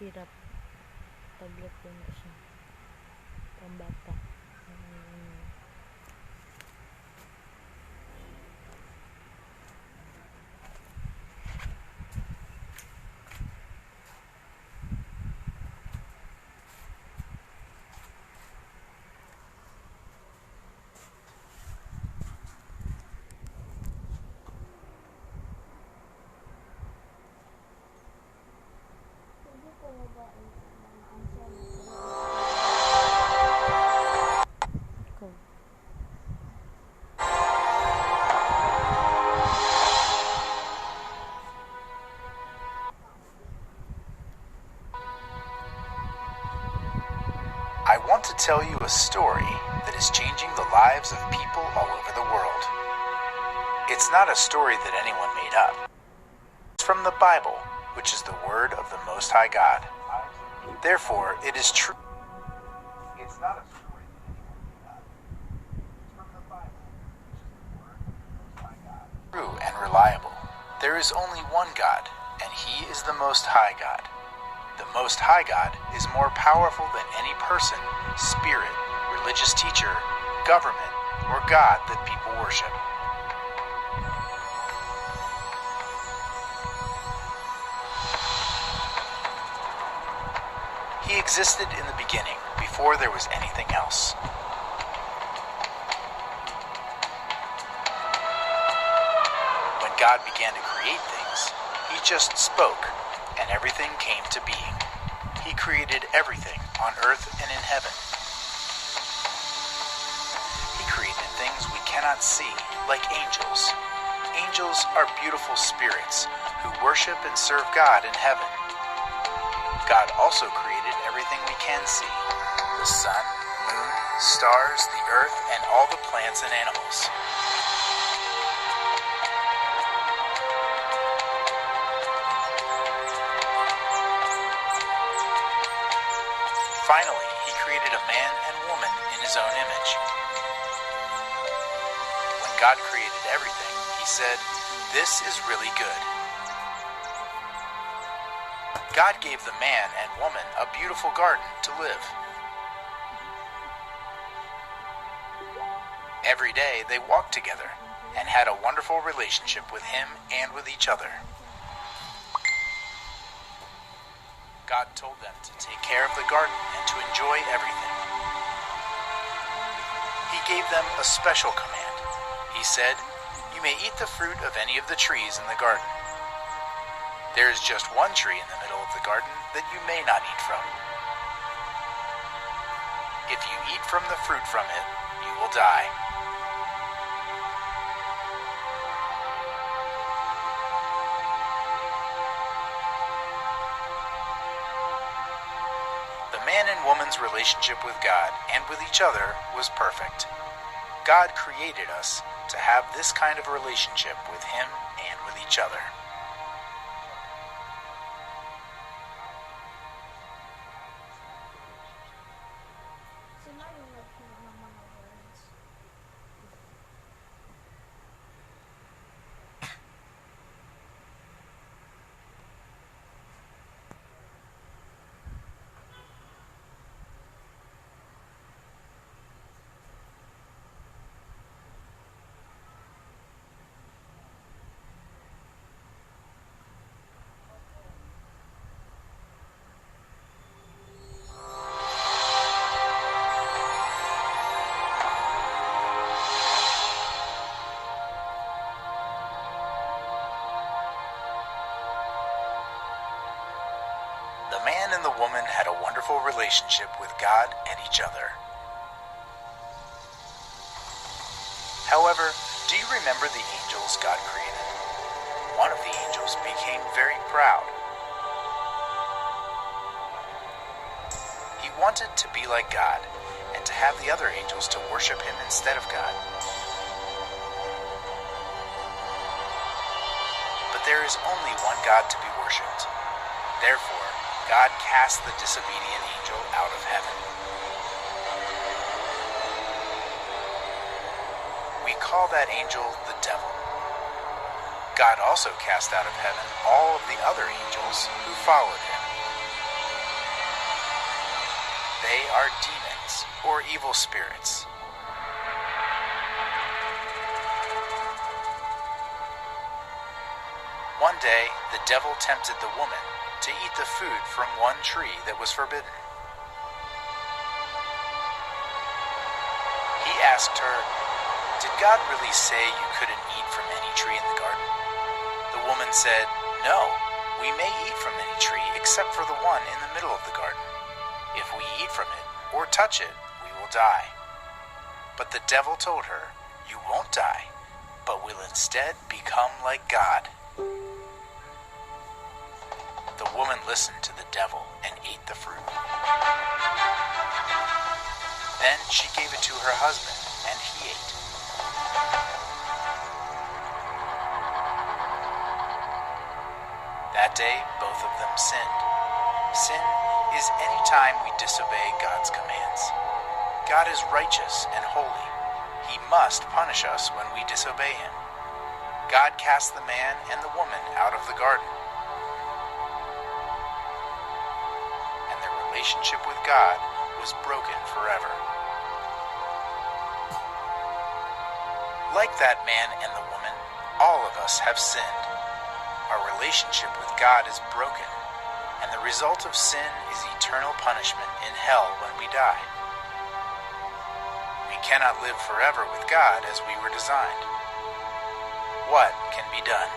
Syrup. Tablet din ko siya. Pambata. Ikaw. I want to tell you a story that is changing the lives of people all over the world. It's not a story that anyone made up. It's from the Bible, which is the word of the Most High God. Therefore, it is true. It's not a story that anyone made up. It's from the Bible, which is the word of the Most High God. True and reliable. There is only one God, and He is the Most High God. The Most High God is more powerful than any person, spirit, religious teacher, government, or God that people worship. He existed in the beginning, before there was anything else. When God began to create things, He just spoke, and everything came to being. He created everything on earth and in heaven. He created things we cannot see, like angels. Angels are beautiful spirits who worship and serve God in heaven. God also created everything we can see: the sun, moon, stars, the earth, and all the plants and animals. Finally, He created a man and woman in His own image. When God created everything, He said, "This is really good." God gave the man and woman a beautiful garden to live. Every day they walked together and had a wonderful relationship with Him and with each other. God told them to take care of the garden and to enjoy everything. He gave them a special command. He said, "You may eat the fruit of any of the trees in the garden. There is just one tree in the middle of the garden that you may not eat from. If you eat from the fruit from it, you will die." The man and woman's relationship with God and with each other was perfect. God created us to have this kind of relationship with Him and with each other. The man and the woman had a wonderful relationship with God and each other. However, do you remember the angels God created? One of the angels became very proud. He wanted to be like God and to have the other angels to worship Him instead of God. But there is only one God to be worshipped. Therefore, God cast the disobedient angel out of heaven. We call that angel the devil. God also cast out of heaven all of the other angels who followed Him. they are demons or evil spirits. One day, the devil tempted the woman to eat the food from one tree that was forbidden. He asked her, "Did God really say you couldn't eat from any tree in the garden?" The woman said, "No, we may eat from any tree except for the one in the middle of the garden. If we eat from it or touch it, we will die." But the devil told her, "You won't die, but will instead become like God." The woman listened to the devil and ate the fruit. Then she gave it to her husband, and he ate. That day, both of them sinned. Sin is any time we disobey God's commands. God is righteous and holy. He must punish us when we disobey him. God cast the man and the woman out of the garden. Relationship with God was broken forever. Like that man and the woman, all of us have sinned. Our relationship with God is broken, and the result of sin is eternal punishment in hell when we die. We cannot live forever with God as we were designed. What can be done?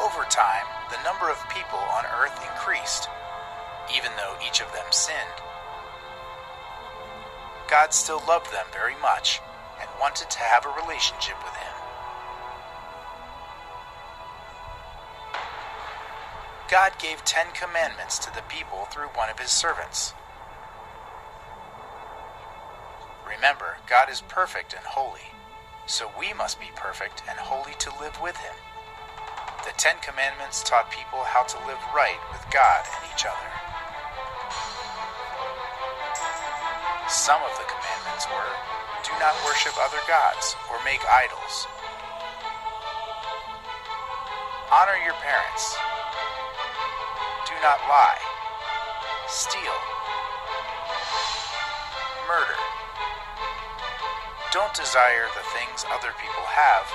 Over time, the number of people on earth increased. Even though each of them sinned, God still loved them very much and wanted to have a relationship with him. God gave 10 commandments to the people through one of his servants. Remember, God is perfect and holy, so we must be perfect and holy to live with him. The 10 Commandments taught people how to live right with God and each other. Some of the commandments were, do not worship other gods or make idols. Honor your parents. Do not lie. Steal. Murder. Don't desire the things other people have,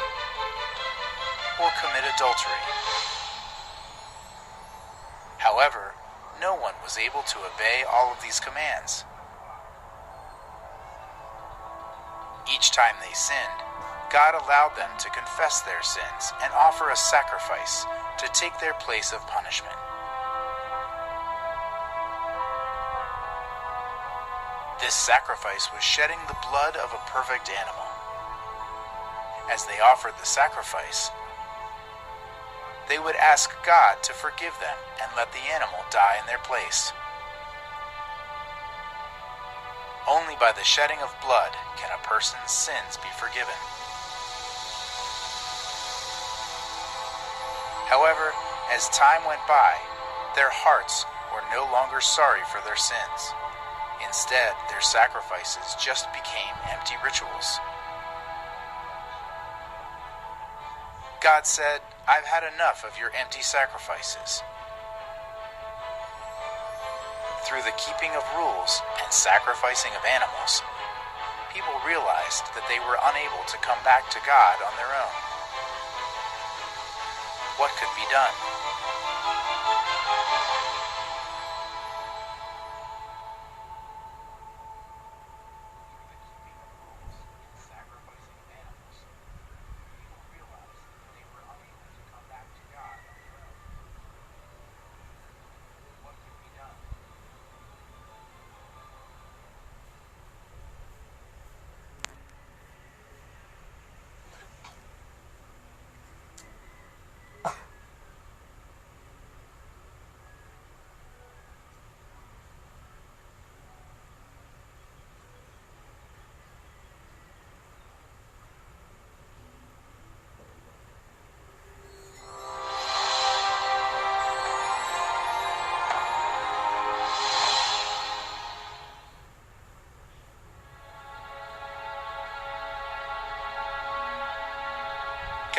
or commit adultery. However, no one was able to obey all of these commands. Each time they sinned, God allowed them to confess their sins and offer a sacrifice to take their place of punishment. This sacrifice was shedding the blood of a perfect animal. As they offered the sacrifice, they would ask God to forgive them and let the animal die in their place. Only by the shedding of blood can a person's sins be forgiven. However, as time went by, their hearts were no longer sorry for their sins. Instead, their sacrifices just became empty rituals. God said, I've had enough of your empty sacrifices. Through the keeping of rules and sacrificing of animals, people realized that they were unable to come back to God on their own. What could be done?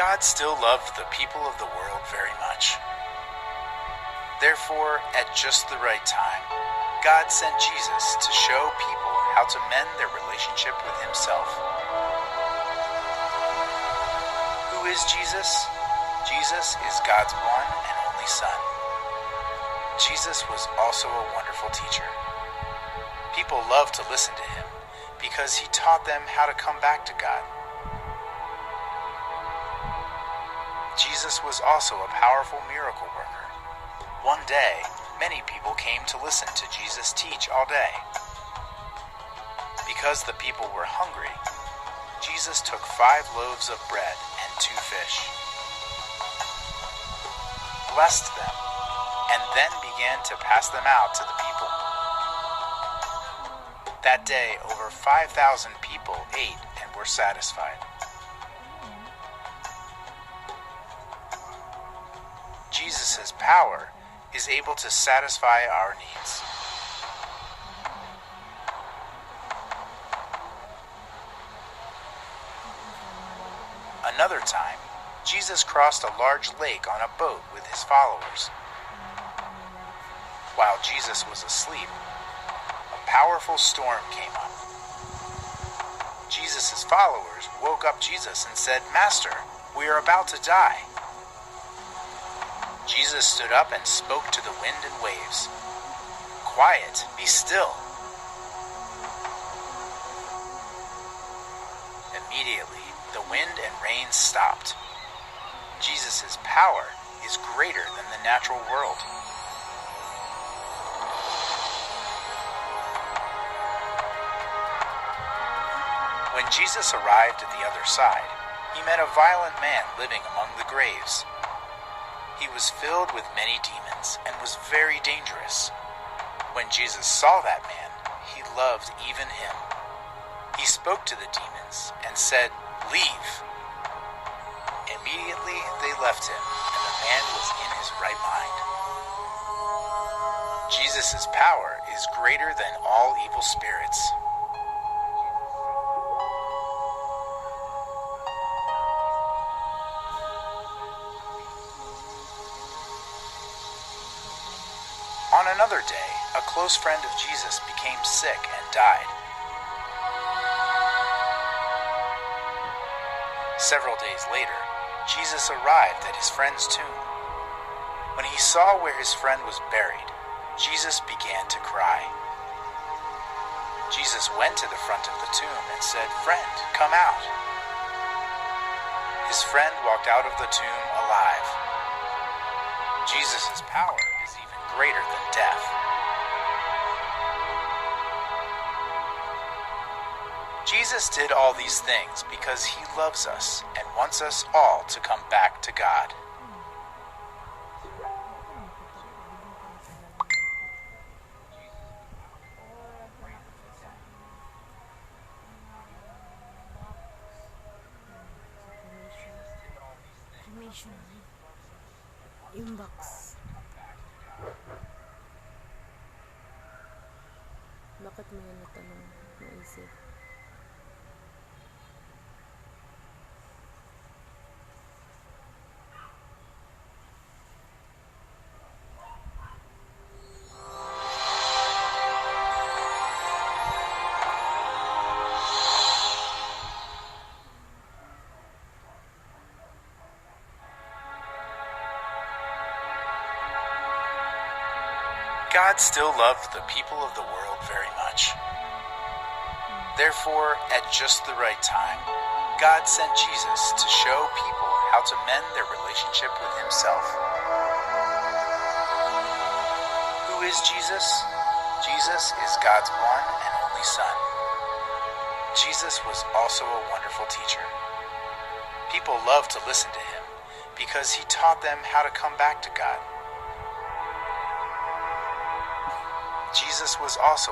God still loved the people of the world very much. Therefore, at just the right time, God sent Jesus to show people how to mend their relationship with himself. Who is Jesus? Jesus is God's one and only Son. Jesus was also a wonderful teacher. People loved to listen to him because he taught them how to come back to God. Jesus was also a powerful miracle worker. One day, many people came to listen to Jesus teach all day. Because the people were hungry, Jesus took 5 loaves of bread and 2 fish, blessed them, and then began to pass them out to the people. That day, over 5,000 people ate and were satisfied. Jesus' power is able to satisfy our needs. Another time, Jesus crossed a large lake on a boat with his followers. While Jesus was asleep, a powerful storm came up. Jesus' followers woke up Jesus and said, "Master, we are about to die." Jesus stood up and spoke to the wind and waves. "Quiet, be still." Immediately, the wind and rain stopped. Jesus' power is greater than the natural world. When Jesus arrived at the other side, he met a violent man living among the graves. He was filled with many demons and was very dangerous. When Jesus saw that man, he loved even him. He spoke to the demons and said, "Leave." Immediately they left him, and the man was in his right mind. Jesus' power is greater than all evil spirits. On another day, a close friend of Jesus became sick and died. Several days later, Jesus arrived at his friend's tomb. When he saw where his friend was buried, Jesus began to cry. Jesus went to the front of the tomb and said, "Friend, come out." His friend walked out of the tomb alive. Jesus' power is even greater than death. Jesus did all these things because he loves us and wants us all to come back to God. Inbox. Bakit mo yan natanong? Naisip? God still loved the people of the world very much. Therefore, at just the right time, God sent Jesus to show people how to mend their relationship with himself. Who is Jesus? Jesus is God's one and only Son. Jesus was also a wonderful teacher. People loved to listen to him because he taught them how to come back to God. Jesus was also